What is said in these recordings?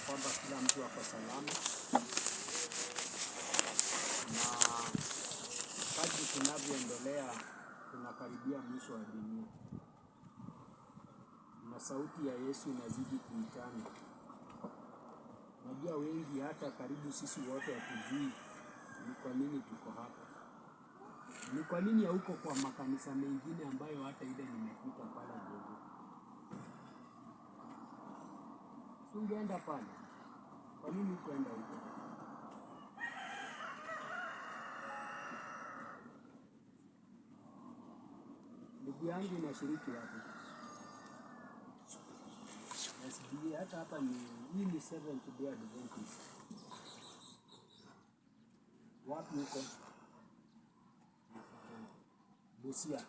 kwamba kila mtu ako salama, na kadri tunavyoendelea tunakaribia mwisho wa dunia, na sauti ya Yesu inazidi kuitana. Najua wengi hata karibu sisi wote hatujui ni kwa nini tuko hapa. Ni kwa nini hauko kwa makanisa mengine ambayo hata ile nimepita pale Gogo? Ungeenda pale. Kwa nini kwenda huko? Ndugu yangu inashiriki wapi? SDA hata hapa hii ni Seventh Day Adventist. Wapi huko? Busia.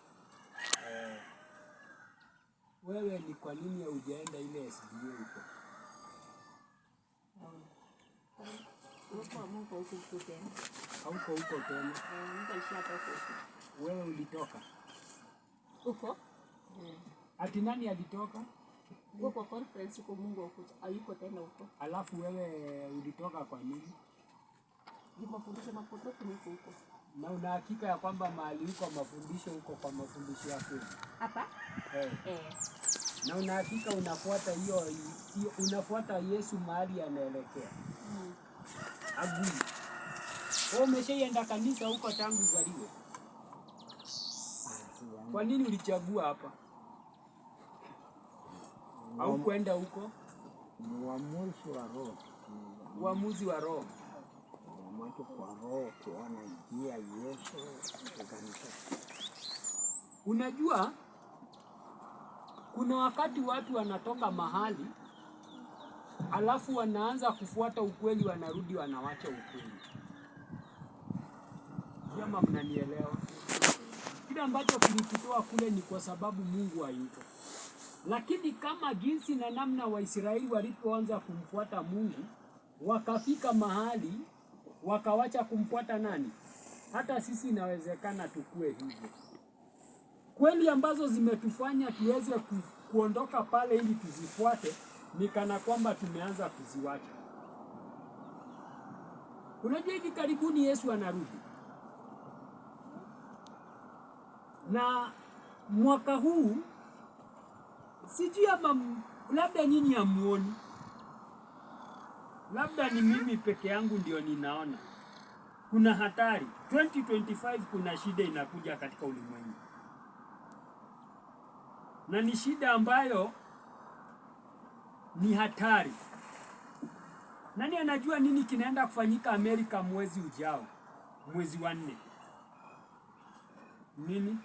Wewe ni kwa nini hujaenda ile SDA huko? Hauko huko tena? Wewe ulitoka? Uko? Ati nani alitoka? Uko conference kwa Mungu ukuta. Hayuko tena huko. Alafu wewe ulitoka kwa nini? Ni mafundisho mapotofu niko huko. Na una hakika ya kwamba mahali huko mafundisho huko kwa mafundisho ya kweli? Hapa? Na una hakika unafuata unafuata Yesu mahali anaelekea? Agui. Wewe umeshaenda kanisa huko tangu uzaliwe? Kwa nini ulichagua hapa? Au kwenda huko? Uamuzi wa roho. Uamuzi wa roho. Macho kwa roho kuona njia Yesu kanisa. Unajua kuna wakati watu wanatoka mahali alafu wanaanza kufuata ukweli, wanarudi wanawacha ukweli. Kama mnanielewa, kile ambacho kilitutoa kule ni kwa sababu Mungu hayuko. Lakini kama jinsi na namna Waisraeli walipoanza kumfuata Mungu, wakafika mahali wakawacha kumfuata nani? Hata sisi inawezekana tukue hivyo. Kweli ambazo zimetufanya tuweze kuondoka pale ili tuzifuate, ni kana kwamba tumeanza kuziwacha. Unajua hivi karibuni Yesu anarudi. Na mwaka huu sijui ama labda nyinyi hamuoni. Labda ni mimi peke yangu ndio ninaona. Kuna hatari. 2025 kuna shida inakuja katika ulimwengu. Na ni shida ambayo ni hatari. Nani anajua nini kinaenda kufanyika Amerika mwezi ujao? Mwezi wa 4. Nini?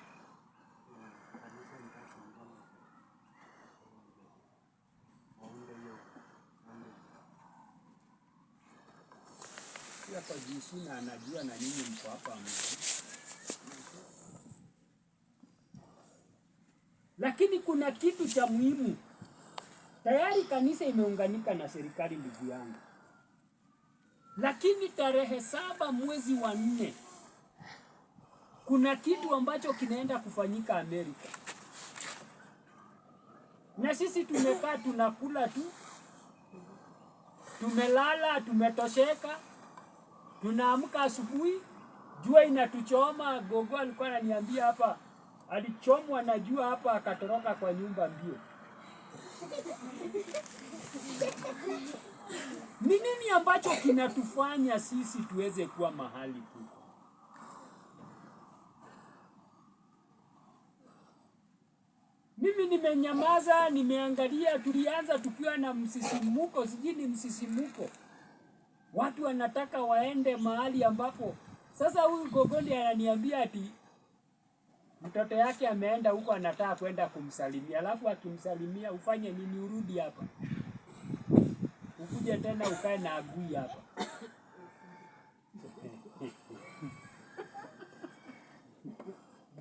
Hapa jinsi na anajua na nini mko hapa. Lakini kuna kitu cha muhimu. Tayari kanisa imeunganika na serikali, ndugu yangu. Lakini tarehe 7 mwezi wa 4 kuna kitu ambacho kinaenda kufanyika Amerika. Na sisi tumekaa tunakula tu. Tumelala, tumetosheka. Tunaamka asubuhi, jua inatuchoma. Gogo alikuwa ananiambia hapa, alichomwa na jua hapa akatoroka kwa nyumba mbio. Ni nini ambacho kinatufanya sisi tuweze kuwa mahali tuko? Mimi nimenyamaza, nimeangalia. Tulianza tukiwa na msisimuko, sijui ni msisimuko. Watu wanataka waende mahali ambapo sasa huyu Gogoli ananiambia ati mtoto yake ameenda huko anataka kwenda kumsalimia. Alafu akimsalimia ufanye nini? Urudi hapa. Ukuje tena ukae na Agui hapa.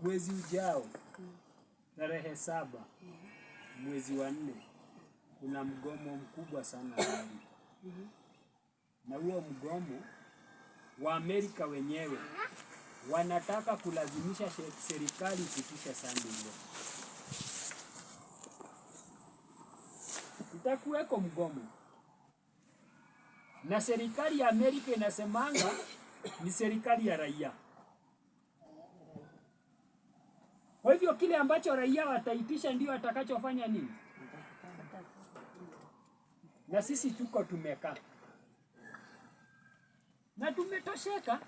Mwezi ujao tarehe 7 mwezi wa 4 kuna mgomo mkubwa sana hadi. Na huo mgomo wa Amerika wenyewe wanataka kulazimisha serikali kupitisha Sunday law. Itakuweko mgomo. na serikali ya Amerika inasemanga ni serikali ya raia. Kwa hivyo kile ambacho raia wataitisha ndio atakachofanya nini? Na sisi tuko tumekaa na tumetosheka.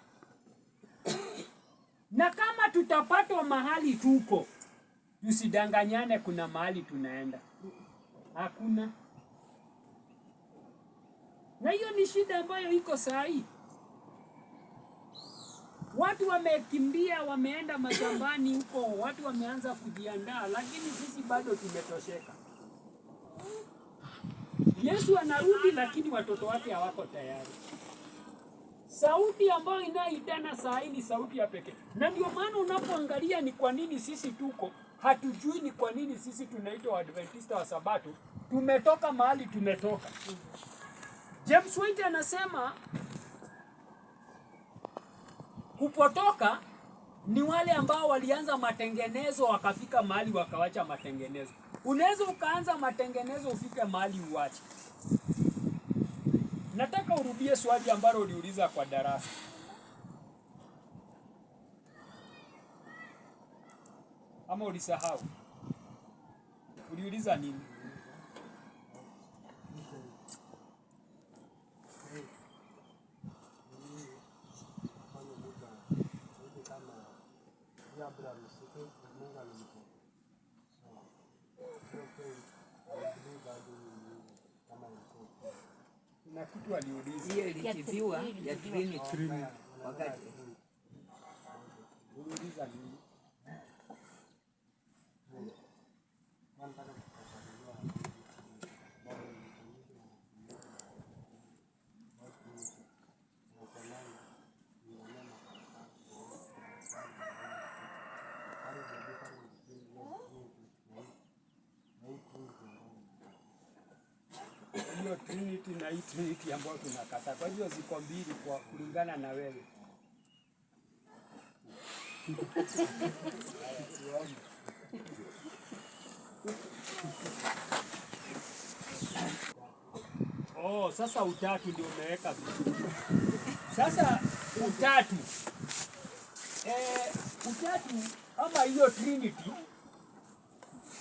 Na kama tutapatwa mahali tuko, tusidanganyane kuna mahali tunaenda. Hakuna. Na hiyo ni shida ambayo iko saa hii. Watu wamekimbia, wameenda mashambani huko, watu wameanza kujiandaa, lakini sisi bado tumetosheka. Yesu anarudi lakini watoto wake hawako tayari. Sauti ambayo inayoitana saa hii ni sauti ya pekee. Na ndio maana unapoangalia ni kwa nini sisi tuko, hatujui ni kwa nini sisi tunaitwa Waadventista wa Sabato, tumetoka mahali tumetoka. James White anasema kupotoka ni wale ambao walianza matengenezo wakafika mahali wakawacha matengenezo. Unaweza ukaanza matengenezo ufike mahali uache. Nataka urudie swali ambalo uliuliza kwa darasa. Ama ulisahau? Uliuliza nini? Na kitu aliuliza. Hiyo ilitibiwa ya Trinity. Wakati Uliuliza nini? Hiyo Trinity na hii Trinity ambayo tunakata. Kwa hivyo ziko mbili kwa kulingana na wewe. Oh, sasa utatu ndio umeweka vizuri. Sasa utatu. Utatu ama hiyo Trinity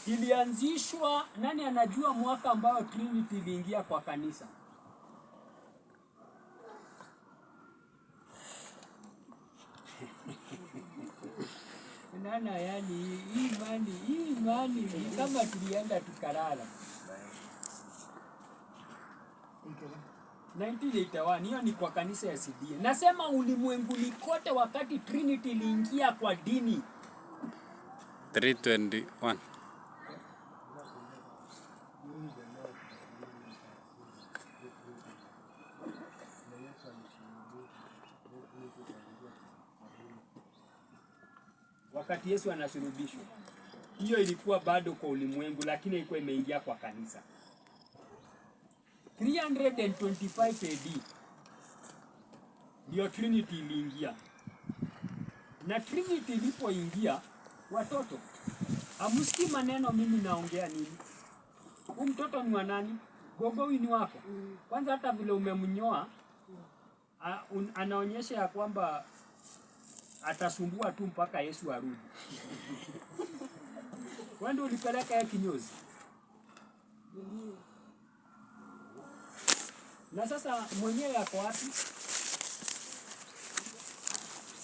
ilianzishwa, nani anajua mwaka ambao Trinity iliingia kwa kanisa? Nana, yani hii imani ni kama tulienda tukalala. 1981, hiyo ni kwa kanisa ya CDA. Nasema ulimwenguni kote wakati Trinity iliingia kwa dini. 321. Wakati Yesu anasulubishwa. Hiyo ilikuwa bado kwa ulimwengu, lakini ilikuwa imeingia kwa kanisa. 325 AD ndio Trinity iliingia. Na Trinity ilipoingia, watoto, hamusikii maneno mimi naongea nini? Huyu mtoto ni wa nani? Gogo huyu ni wako. Kwanza hata vile umemnyoa, anaonyesha ya kwamba atasumbua tu mpaka Yesu arudi. Wewe ndio ulipeleka ya kinyozi. Na sasa mwenyewe yako wapi?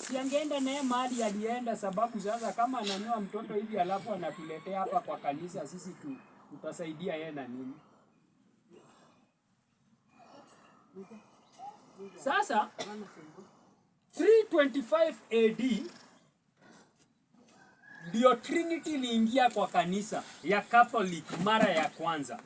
Si angeenda naye mahali alienda, sababu sasa kama ananyoa mtoto hivi alafu anatuletea hapa kwa kanisa, sisi tutasaidia yeye na nini? Sasa 325 AD ndio Trinity iliingia kwa kanisa ya Catholic mara ya kwanza.